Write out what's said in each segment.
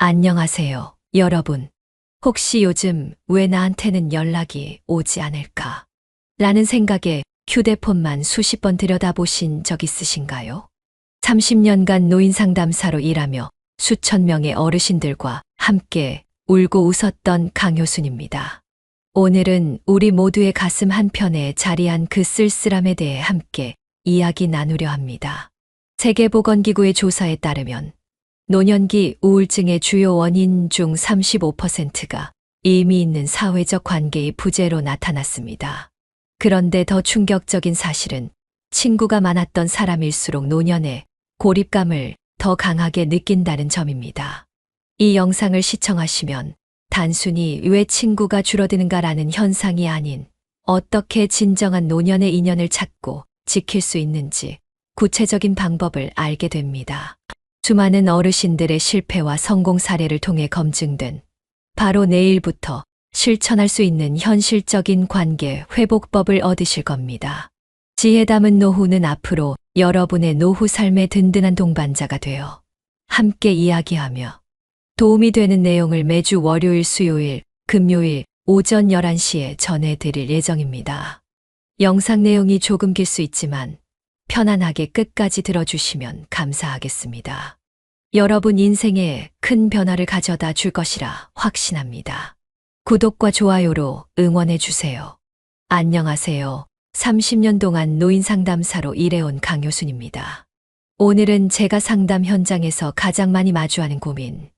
안녕하세요, 여러분. 혹시 요즘 왜 나한테는 연락이 오지 않을까? 라는 생각에 휴대폰만 수십 번 들여다보신 적 있으신가요? 30년간 노인 상담사로 일하며 수천 명의 어르신들과 함께 울고 웃었던 강효순입니다. 오늘은 우리 모두의 가슴 한편에 자리한 그 쓸쓸함에 대해 함께 이야기 나누려 합니다. 세계보건기구의 조사에 따르면 노년기 우울증의 주요 원인 중 35%가 의미 있는 사회적 관계의 부재로 나타났습니다. 그런데 더 충격적인 사실은 친구가 많았던 사람일수록 노년에 고립감을 더 강하게 느낀다는 점입니다. 이 영상을 시청하시면 단순히 왜 친구가 줄어드는가라는 현상이 아닌 어떻게 진정한 노년의 인연을 찾고 지킬 수 있는지 구체적인 방법을 알게 됩니다. 수많은 어르신들의 실패와 성공 사례를 통해 검증된 바로 내일부터 실천할 수 있는 현실적인 관계 회복법을 얻으실 겁니다. 지혜 담은 노후는 앞으로 여러분의 노후 삶의 든든한 동반자가 되어 함께 이야기하며 도움이 되는 내용을 매주 월요일, 수요일, 금요일 오전 11시에 전해드릴 예정입니다. 영상 내용이 조금 길 수 있지만 편안하게 끝까지 들어주시면 감사하겠습니다. 여러분 인생에 큰 변화를 가져다 줄 것이라 확신합니다. 구독과 좋아요로 응원해 주세요. 안녕하세요. 30년 동안 노인 상담사로 일해온 강효순입니다. 오늘은 제가 상담 현장에서 가장 많이 마주하는 고민,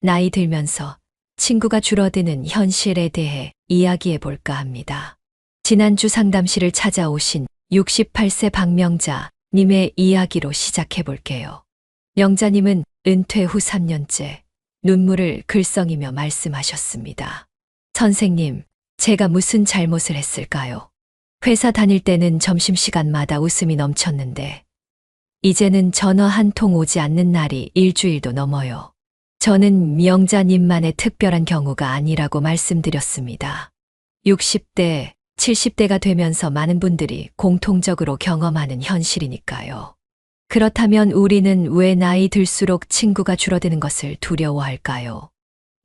나이 들면서 친구가 줄어드는 현실에 대해 이야기해 볼까 합니다. 지난주 상담실을 찾아오신 68세 박명자 님의 이야기로 시작해 볼게요. 명자님은 은퇴 후 3년째 눈물을 글썽이며 말씀하셨습니다. 선생님, 제가 무슨 잘못을 했을까요? 회사 다닐 때는 점심시간마다 웃음이 넘쳤는데 이제는 전화 한 통 오지 않는 날이 일주일도 넘어요. 저는 명자님만의 특별한 경우가 아니라고 말씀드렸습니다. 60대, 70대가 되면서 많은 분들이 공통적으로 경험하는 현실이니까요. 그렇다면 우리는 왜 나이 들수록 친구가 줄어드는 것을 두려워할까요?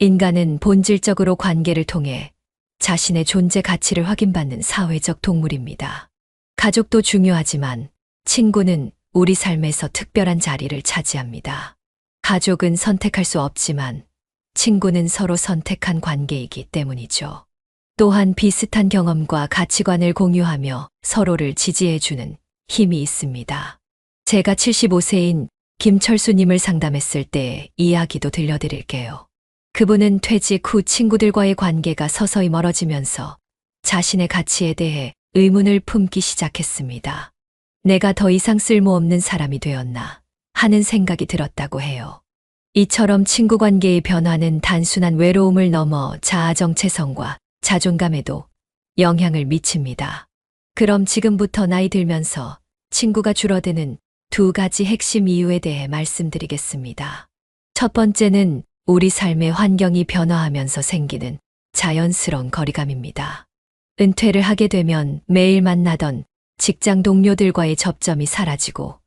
인간은 본질적으로 관계를 통해 자신의 존재 가치를 확인받는 사회적 동물입니다. 가족도 중요하지만 친구는 우리 삶에서 특별한 자리를 차지합니다. 가족은 선택할 수 없지만 친구는 서로 선택한 관계이기 때문이죠. 또한 비슷한 경험과 가치관을 공유하며 서로를 지지해주는 힘이 있습니다. 제가 75세인 김철수님을 상담했을 때 이야기도 들려드릴게요. 그분은 퇴직 후 친구들과의 관계가 서서히 멀어지면서 자신의 가치에 대해 의문을 품기 시작했습니다. 내가 더 이상 쓸모없는 사람이 되었나 하는 생각이 들었다고 해요. 이처럼 친구 관계의 변화는 단순한 외로움을 넘어 자아 정체성과 자존감에도 영향을 미칩니다. 그럼 지금부터 나이 들면서 친구가 줄어드는 두 가지 핵심 이유에 대해 말씀드리겠습니다. 첫 번째는 우리 삶의 환경이 변화하면서 생기는 자연스러운 거리감입니다. 은퇴를 하게 되면 매일 만나던 직장 동료들과의 접점이 사라지고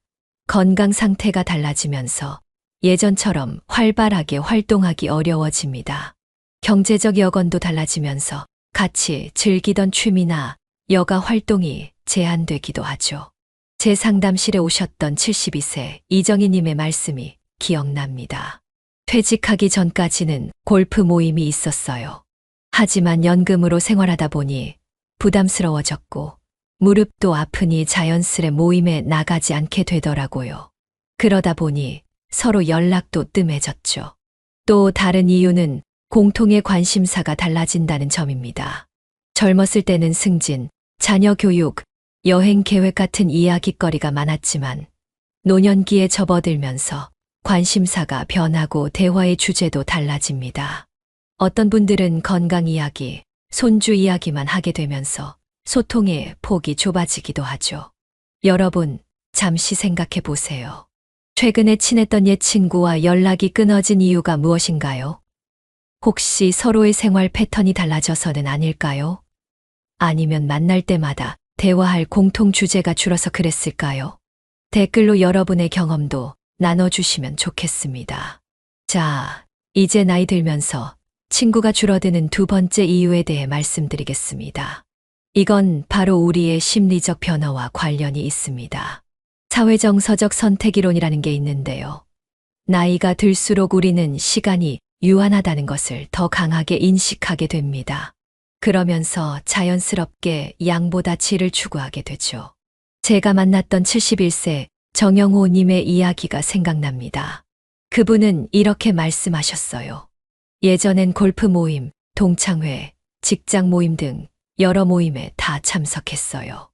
건강 상태가 달라지면서 예전처럼 활발하게 활동하기 어려워집니다. 경제적 여건도 달라지면서 같이 즐기던 취미나 여가 활동이 제한되기도 하죠. 제 상담실에 오셨던 72세 이정희님의 말씀이 기억납니다. 퇴직하기 전까지는 골프 모임이 있었어요. 하지만 연금으로 생활하다 보니 부담스러워졌고 무릎도 아프니 자연스레 모임에 나가지 않게 되더라고요. 그러다 보니 서로 연락도 뜸해졌죠. 또 다른 이유는 공통의 관심사가 달라진다는 점입니다. 젊었을 때는 승진, 자녀 교육, 여행 계획 같은 이야깃거리가 많았지만 노년기에 접어들면서 관심사가 변하고 대화의 주제도 달라집니다. 어떤 분들은 건강 이야기, 손주 이야기만 하게 되면서 소통의 폭이 좁아지기도 하죠. 여러분, 잠시 생각해 보세요. 최근에 친했던 옛 친구와 연락이 끊어진 이유가 무엇인가요? 혹시 서로의 생활 패턴이 달라져서는 아닐까요? 아니면 만날 때마다 대화할 공통 주제가 줄어서 그랬을까요? 댓글로 여러분의 경험도 나눠주시면 좋겠습니다. 자, 이제 나이 들면서 친구가 줄어드는 두 번째 이유에 대해 말씀드리겠습니다. 이건 바로 우리의 심리적 변화와 관련이 있습니다. 사회정서적 선택이론이라는 게 있는데요. 나이가 들수록 우리는 시간이 유한하다는 것을 더 강하게 인식하게 됩니다. 그러면서 자연스럽게 양보다 질을 추구하게 되죠. 제가 만났던 71세 정영호 님의 이야기가 생각납니다. 그분은 이렇게 말씀하셨어요. 예전엔 골프 모임, 동창회, 직장 모임 등 여러 모임에 다 참석했어요.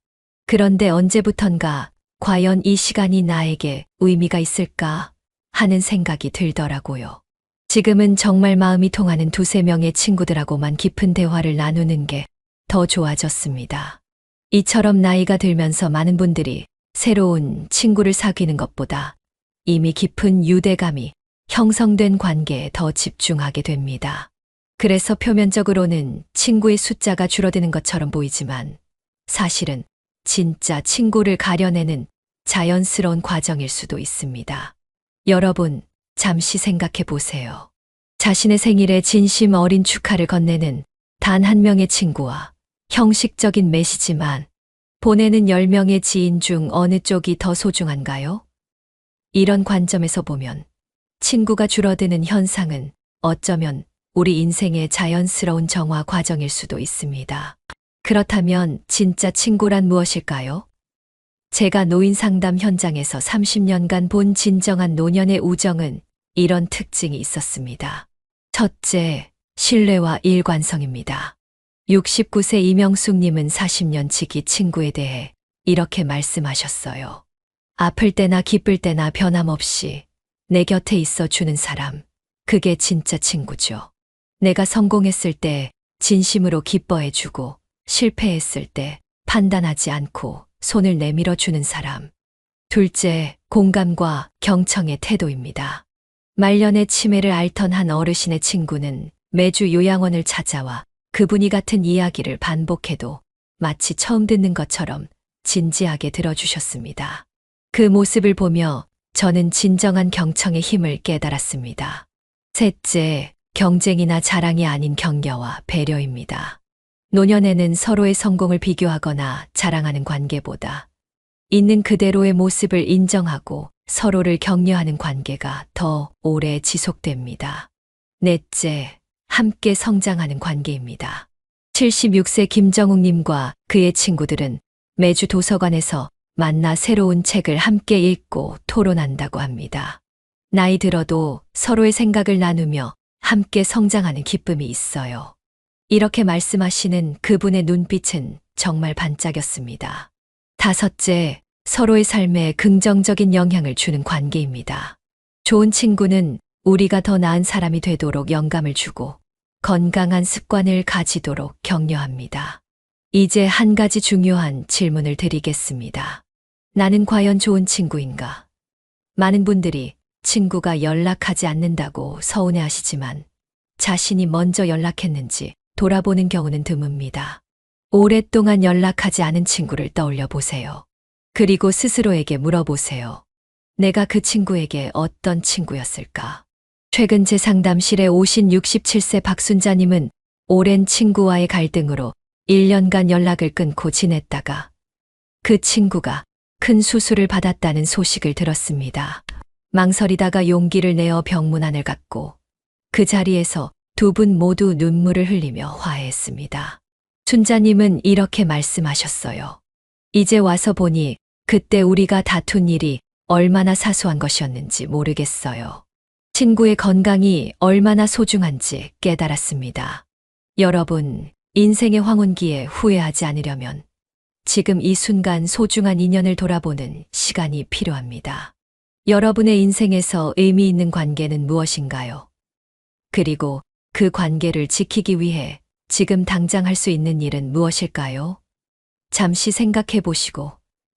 그런데 언제부턴가 과연 이 시간이 나에게 의미가 있을까 하는 생각이 들더라고요. 지금은 정말 마음이 통하는 두세 명의 친구들하고만 깊은 대화를 나누는 게 더 좋아졌습니다. 이처럼 나이가 들면서 많은 분들이 새로운 친구를 사귀는 것보다 이미 깊은 유대감이 형성된 관계에 더 집중하게 됩니다. 그래서 표면적으로는 친구의 숫자가 줄어드는 것처럼 보이지만 사실은 진짜 친구를 가려내는 자연스러운 과정일 수도 있습니다. 여러분, 잠시 생각해 보세요. 자신의 생일에 진심 어린 축하를 건네는 단 한 명의 친구와 형식적인 메시지만 보내는 10명의 지인 중 어느 쪽이 더 소중한가요? 이런 관점에서 보면 친구가 줄어드는 현상은 어쩌면 우리 인생의 자연스러운 정화 과정일 수도 있습니다. 그렇다면 진짜 친구란 무엇일까요? 제가 노인 상담 현장에서 30년간 본 진정한 노년의 우정은 이런 특징이 있었습니다. 첫째, 신뢰와 일관성입니다. 69세 이명숙님은 40년 지기 친구에 대해 이렇게 말씀하셨어요. 아플 때나 기쁠 때나 변함없이 내 곁에 있어 주는 사람, 그게 진짜 친구죠. 내가 성공했을 때 진심으로 기뻐해주고 실패했을 때 판단하지 않고 손을 내밀어 주는 사람. 둘째, 공감과 경청의 태도입니다. 말년의 치매를 앓던 한 어르신의 친구는 매주 요양원을 찾아와 그분이 같은 이야기를 반복해도 마치 처음 듣는 것처럼 진지하게 들어주셨습니다. 그 모습을 보며 저는 진정한 경청의 힘을 깨달았습니다. 셋째, 경쟁이나 자랑이 아닌 격려와 배려입니다. 노년에는 서로의 성공을 비교하거나 자랑하는 관계보다 있는 그대로의 모습을 인정하고 서로를 격려하는 관계가 더 오래 지속됩니다. 넷째, 함께 성장하는 관계입니다. 76세 김정욱님과 그의 친구들은 매주 도서관에서 만나 새로운 책을 함께 읽고 토론한다고 합니다. 나이 들어도 서로의 생각을 나누며 함께 성장하는 기쁨이 있어요. 이렇게 말씀하시는 그분의 눈빛은 정말 반짝였습니다. 다섯째, 서로의 삶에 긍정적인 영향을 주는 관계입니다. 좋은 친구는 우리가 더 나은 사람이 되도록 영감을 주고 건강한 습관을 가지도록 격려합니다. 이제 한 가지 중요한 질문을 드리겠습니다. 나는 과연 좋은 친구인가? 많은 분들이 친구가 연락하지 않는다고 서운해하시지만 자신이 먼저 연락했는지 돌아보는 경우는 드뭅니다. 오랫동안 연락하지 않은 친구를 떠올려 보세요. 그리고 스스로에게 물어보세요. 내가 그 친구에게 어떤 친구였을까? 최근 제 상담실에 오신 67세 박순자님은 오랜 친구와의 갈등으로 1년간 연락을 끊고 지냈다가 그 친구가 큰 수술을 받았다는 소식을 들었습니다. 망설이다가 용기를 내어 병문안을 갔고 그 자리에서 두 분 모두 눈물을 흘리며 화해했습니다. 순자님은 이렇게 말씀하셨어요. 이제 와서 보니 그때 우리가 다툰 일이 얼마나 사소한 것이었는지 모르겠어요. 친구의 건강이 얼마나 소중한지 깨달았습니다. 여러분, 인생의 황혼기에 후회하지 않으려면 지금 이 순간 소중한 인연을 돌아보는 시간이 필요합니다. 여러분의 인생에서 의미 있는 관계는 무엇인가요? 그리고 그 관계를 지키기 위해 지금 당장 할 수 있는 일은 무엇일까요? 잠시 생각해 보시고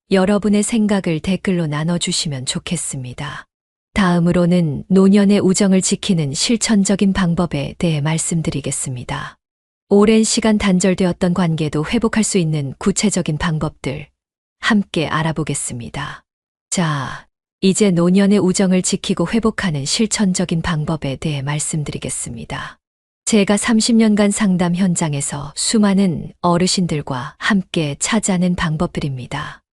여러분의 생각을 댓글로 나눠주시면 좋겠습니다. 다음으로는 노년의 우정을 지키는 실천적인 방법에 대해 말씀드리겠습니다. 오랜 시간 단절되었던 관계도 회복할 수 있는 구체적인 방법들 함께 알아보겠습니다. 자, 이제 노년의 우정을 지키고 회복하는 실천적인 방법에 대해 말씀드리겠습니다. 제가 30년간 상담 현장에서 수많은 어르신들과 함께 찾아낸 방법들입니다.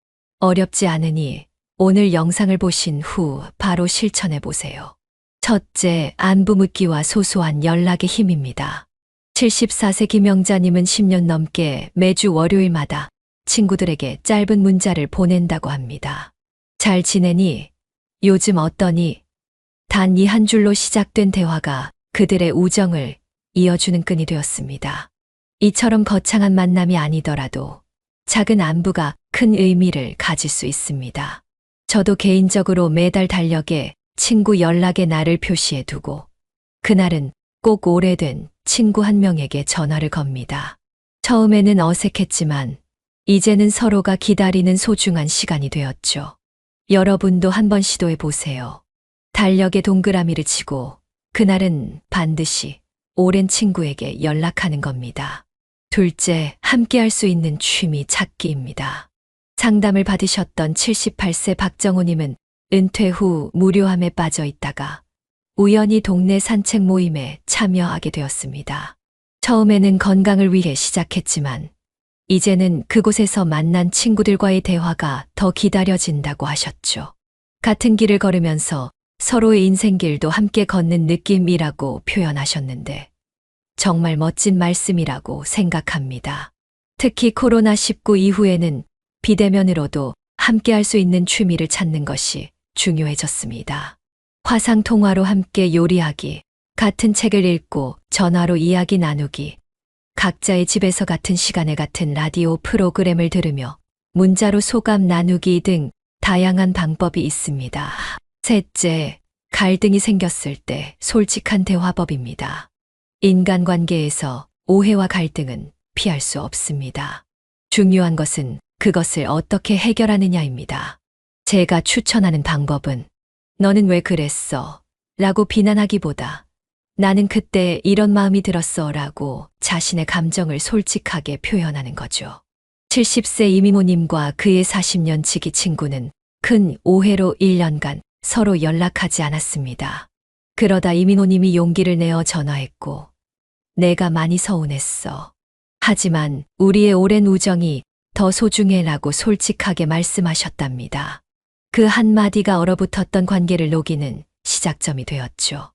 어렵지 않으니 오늘 영상을 보신 후 바로 실천해 보세요. 첫째, 안부 묻기와 소소한 연락의 힘입니다. 74세 김영자님은 10년 넘게 매주 월요일마다 친구들에게 짧은 문자를 보낸다고 합니다. 잘 지내니? 요즘 어떠니? 단 이 한 줄로 시작된 대화가 그들의 우정을 이어주는 끈이 되었습니다. 이처럼 거창한 만남이 아니더라도 작은 안부가 큰 의미를 가질 수 있습니다. 저도 개인적으로 매달 달력에 친구 연락의 날을 표시해 두고 그날은 꼭 오래된 친구 한 명에게 전화를 겁니다. 처음에는 어색했지만 이제는 서로가 기다리는 소중한 시간이 되었죠. 여러분도 한번 시도해 보세요. 달력에 동그라미를 치고 그날은 반드시 오랜 친구에게 연락하는 겁니다. 둘째, 함께 할 수 있는 취미 찾기입니다. 상담을 받으셨던 78세 박정우님은 은퇴 후 무료함에 빠져 있다가 우연히 동네 산책 모임에 참여하게 되었습니다. 처음에는 건강을 위해 시작했지만 이제는 그곳에서 만난 친구들과의 대화가 더 기다려진다고 하셨죠. 같은 길을 걸으면서 서로의 인생길도 함께 걷는 느낌이라고 표현하셨는데 정말 멋진 말씀이라고 생각합니다. 특히 코로나19 이후에는 비대면으로도 함께 할 수 있는 취미를 찾는 것이 중요해졌습니다. 화상통화로 함께 요리하기, 같은 책을 읽고 전화로 이야기 나누기, 각자의 집에서 같은 시간에 같은 라디오 프로그램을 들으며 문자로 소감 나누기 등 다양한 방법이 있습니다. 셋째, 갈등이 생겼을 때 솔직한 대화법입니다. 인간관계에서 오해와 갈등은 피할 수 없습니다. 중요한 것은 그것을 어떻게 해결하느냐입니다. 제가 추천하는 방법은 너는 왜 그랬어? 라고 비난하기보다 나는 그때 이런 마음이 들었어 라고 자신의 감정을 솔직하게 표현하는 거죠. 70세 이미모님과 그의 40년 지기 친구는 큰 오해로 1년간 서로 연락하지 않았습니다. 그러다 이민호님이 용기를 내어 전화했고 내가 많이 서운했어. 하지만 우리의 오랜 우정이 더 소중해라고 솔직하게 말씀하셨답니다. 그 한마디가 얼어붙었던 관계를 녹이는 시작점이 되었죠.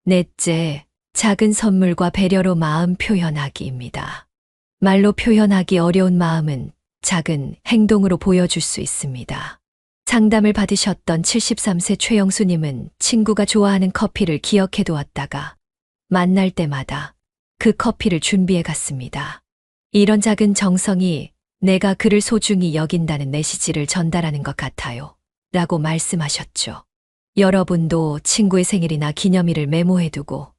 넷째, 작은 선물과 배려로 마음 표현하기입니다. 말로 표현하기 어려운 마음은 작은 행동으로 보여줄 수 있습니다. 상담을 받으셨던 73세 최영수님은 친구가 좋아하는 커피를 기억해 두었다가 만날 때마다 그 커피를 준비해 갔습니다. 이런 작은 정성이 내가 그를 소중히 여긴다는 메시지를 전달하는 것 같아요. 라고 말씀하셨죠. 여러분도 친구의 생일이나 기념일을 메모해두고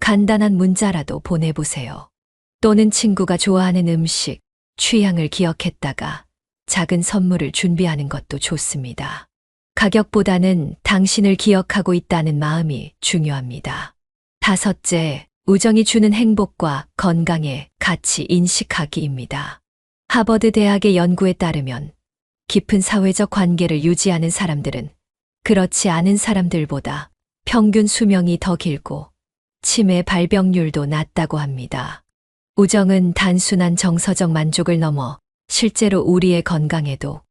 간단한 문자라도 보내보세요. 또는 친구가 좋아하는 음식, 취향을 기억했다가 작은 선물을 준비하는 것도 좋습니다. 가격보다는 당신을 기억하고 있다는 마음이 중요합니다. 다섯째, 우정이 주는 행복과 건강에 가치 인식하기입니다. 하버드 대학의 연구에 따르면 깊은 사회적 관계를 유지하는 사람들은 그렇지 않은 사람들보다 평균 수명이 더 길고 치매 발병률도 낮다고 합니다. 우정은 단순한 정서적 만족을 넘어 실제로 우리의 건강에도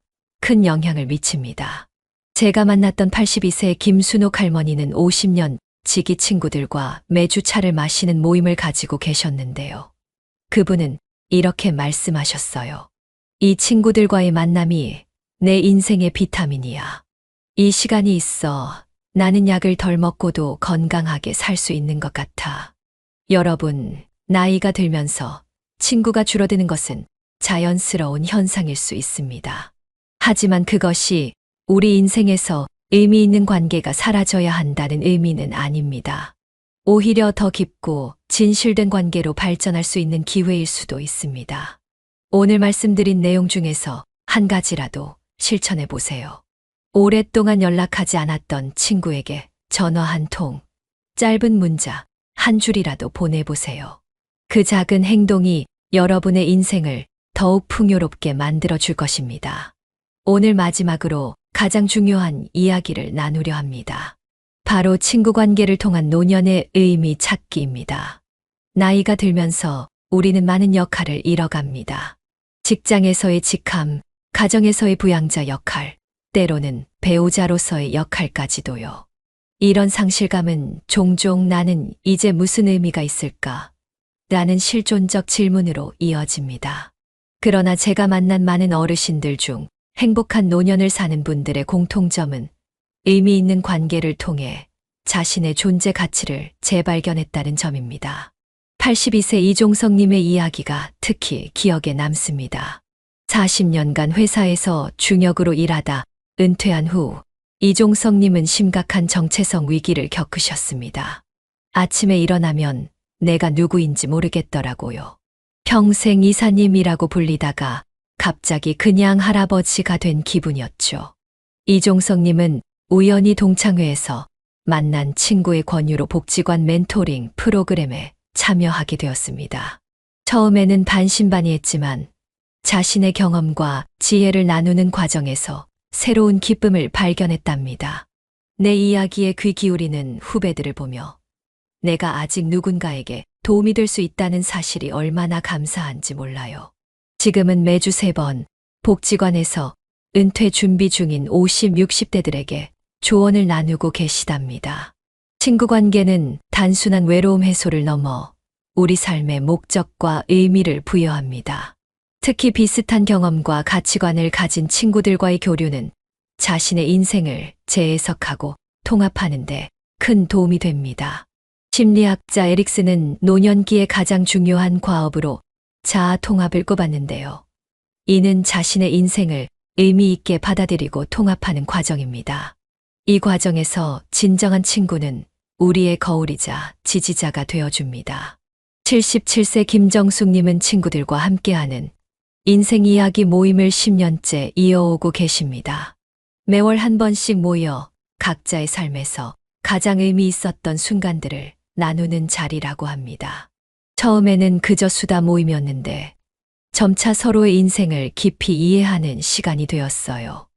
큰 영향을 미칩니다. 제가 만났던 82세 김순옥 할머니는 50년 지기 친구들과 매주 차를 마시는 모임을 가지고 계셨는데요. 그분은 이렇게 말씀하셨어요. 이 친구들과의 만남이 내 인생의 비타민이야. 이 시간이 있어 나는 약을 덜 먹고도 건강하게 살 수 있는 것 같아. 여러분, 나이가 들면서 친구가 줄어드는 것은 자연스러운 현상일 수 있습니다. 하지만 그것이 우리 인생에서 의미 있는 관계가 사라져야 한다는 의미는 아닙니다. 오히려 더 깊고 진실된 관계로 발전할 수 있는 기회일 수도 있습니다. 오늘 말씀드린 내용 중에서 한 가지라도 실천해 보세요. 오랫동안 연락하지 않았던 친구에게 전화 한 통, 짧은 문자 한 줄이라도 보내보세요. 그 작은 행동이 여러분의 인생을 더욱 풍요롭게 만들어 줄 것입니다. 오늘 마지막으로 가장 중요한 이야기를 나누려 합니다. 바로 친구 관계를 통한 노년의 의미 찾기입니다. 나이가 들면서 우리는 많은 역할을 잃어갑니다. 직장에서의 직함, 가정에서의 부양자 역할, 때로는 배우자로서의 역할까지도요. 이런 상실감은 종종 나는 이제 무슨 의미가 있을까? 라는 실존적 질문으로 이어집니다. 그러나 제가 만난 많은 어르신들 중 행복한 노년을 사는 분들의 공통점은 의미 있는 관계를 통해 자신의 존재 가치를 재발견했다는 점입니다. 82세 이종석님의 이야기가 특히 기억에 남습니다. 40년간 회사에서 중역으로 일하다 은퇴한 후 이종석님은 심각한 정체성 위기를 겪으셨습니다. 아침에 일어나면 내가 누구인지 모르겠더라고요. 평생 이사님이라고 불리다가 갑자기 그냥 할아버지가 된 기분이었죠. 이종석님은 우연히 동창회에서 만난 친구의 권유로 복지관 멘토링 프로그램에 참여하게 되었습니다. 처음에는 반신반의했지만 자신의 경험과 지혜를 나누는 과정에서 새로운 기쁨을 발견했답니다. 내 이야기에 귀 기울이는 후배들을 보며 내가 아직 누군가에게 도움이 될 수 있다는 사실이 얼마나 감사한지 몰라요. 지금은 매주 3번 복지관에서 은퇴 준비 중인 50, 60대들에게 조언을 나누고 계시답니다. 친구 관계는 단순한 외로움 해소를 넘어 우리 삶의 목적과 의미를 부여합니다. 특히 비슷한 경험과 가치관을 가진 친구들과의 교류는 자신의 인생을 재해석하고 통합하는 데 큰 도움이 됩니다. 심리학자 에릭슨은 노년기의 가장 중요한 과업으로 자아 통합을 꼽았는데요. 이는 자신의 인생을 의미 있게 받아들이고 통합하는 과정입니다. 이 과정에서 진정한 친구는 우리의 거울이자 지지자가 되어줍니다. 77세 김정숙님은 친구들과 함께하는 인생 이야기 모임을 10년째 이어오고 계십니다. 매월 한 번씩 모여 각자의 삶에서 가장 의미 있었던 순간들을 나누는 자리라고 합니다. 처음에는 그저 수다 모임이었는데 점차 서로의 인생을 깊이 이해하는 시간이 되었어요.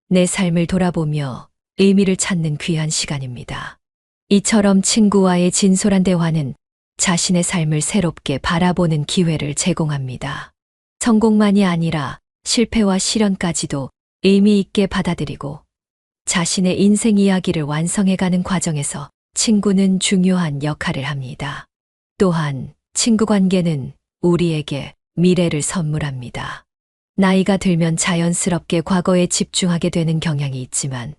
내 삶을 돌아보며 의미를 찾는 귀한 시간입니다. 이처럼 친구와의 진솔한 대화는 자신의 삶을 새롭게 바라보는 기회를 제공합니다. 성공만이 아니라 실패와 시련까지도 의미 있게 받아들이고 자신의 인생 이야기를 완성해가는 과정에서 친구는 중요한 역할을 합니다. 또한 친구 관계는 우리에게 미래를 선물합니다. 나이가 들면 자연스럽게 과거에 집중하게 되는 경향이 있지만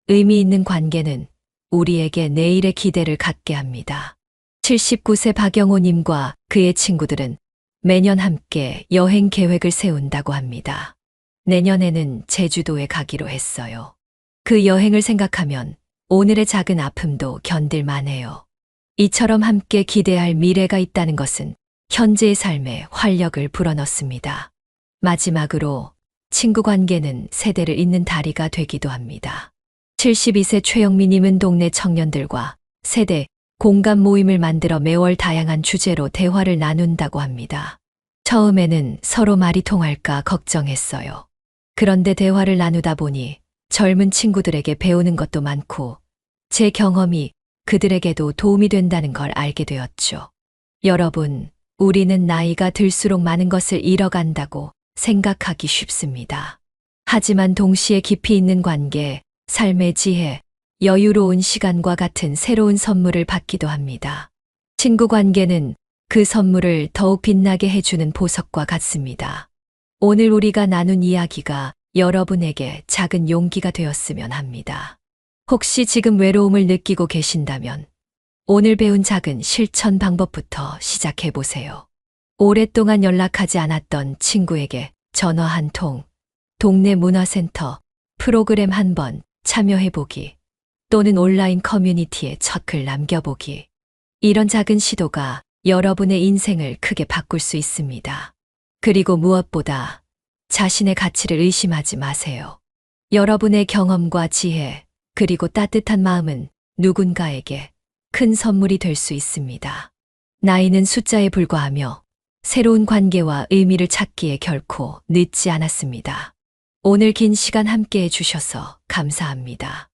의미 있는 관계는 우리에게 내일의 기대를 갖게 합니다. 79세 박영호님과 그의 친구들은 매년 함께 여행 계획을 세운다고 합니다. 내년에는 제주도에 가기로 했어요. 그 여행을 생각하면 오늘의 작은 아픔도 견딜만해요. 이처럼 함께 기대할 미래가 있다는 것은 현재의 삶에 활력을 불어넣습니다. 마지막으로 친구 관계는 세대를 잇는 다리가 되기도 합니다. 72세 최영미님은 동네 청년들과 세대 공감 모임을 만들어 매월 다양한 주제로 대화를 나눈다고 합니다. 처음에는 서로 말이 통할까 걱정했어요. 그런데 대화를 나누다 보니 젊은 친구들에게 배우는 것도 많고 제 경험이 그들에게도 도움이 된다는 걸 알게 되었죠. 여러분, 우리는 나이가 들수록 많은 것을 잃어간다고 생각하기 쉽습니다. 하지만 동시에 깊이 있는 관계, 삶의 지혜, 여유로운 시간과 같은 새로운 선물을 받기도 합니다. 친구 관계는 그 선물을 더욱 빛나게 해주는 보석과 같습니다. 오늘 우리가 나눈 이야기가 여러분에게 작은 용기가 되었으면 합니다. 혹시 지금 외로움을 느끼고 계신다면 오늘 배운 작은 실천 방법부터 시작해 보세요. 오랫동안 연락하지 않았던 친구에게 전화 한 통, 동네 문화센터 프로그램 한 번 참여해 보기, 또는 온라인 커뮤니티에 첫 글 남겨보기. 이런 작은 시도가 여러분의 인생을 크게 바꿀 수 있습니다. 그리고 무엇보다 자신의 가치를 의심하지 마세요. 여러분의 경험과 지혜, 그리고 따뜻한 마음은 누군가에게 큰 선물이 될 수 있습니다. 나이는 숫자에 불과하며 새로운 관계와 의미를 찾기에 결코 늦지 않았습니다. 오늘 긴 시간 함께 해주셔서 감사합니다.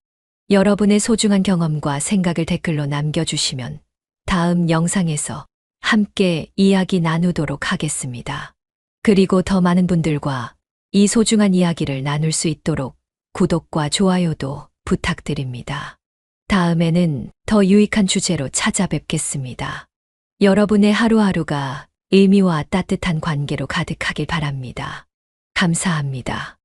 여러분의 소중한 경험과 생각을 댓글로 남겨주시면 다음 영상에서 함께 이야기 나누도록 하겠습니다. 그리고 더 많은 분들과 이 소중한 이야기를 나눌 수 있도록 구독과 좋아요도 부탁드립니다. 다음에는 더 유익한 주제로 찾아뵙겠습니다. 여러분의 하루하루가 의미와 따뜻한 관계로 가득하길 바랍니다. 감사합니다.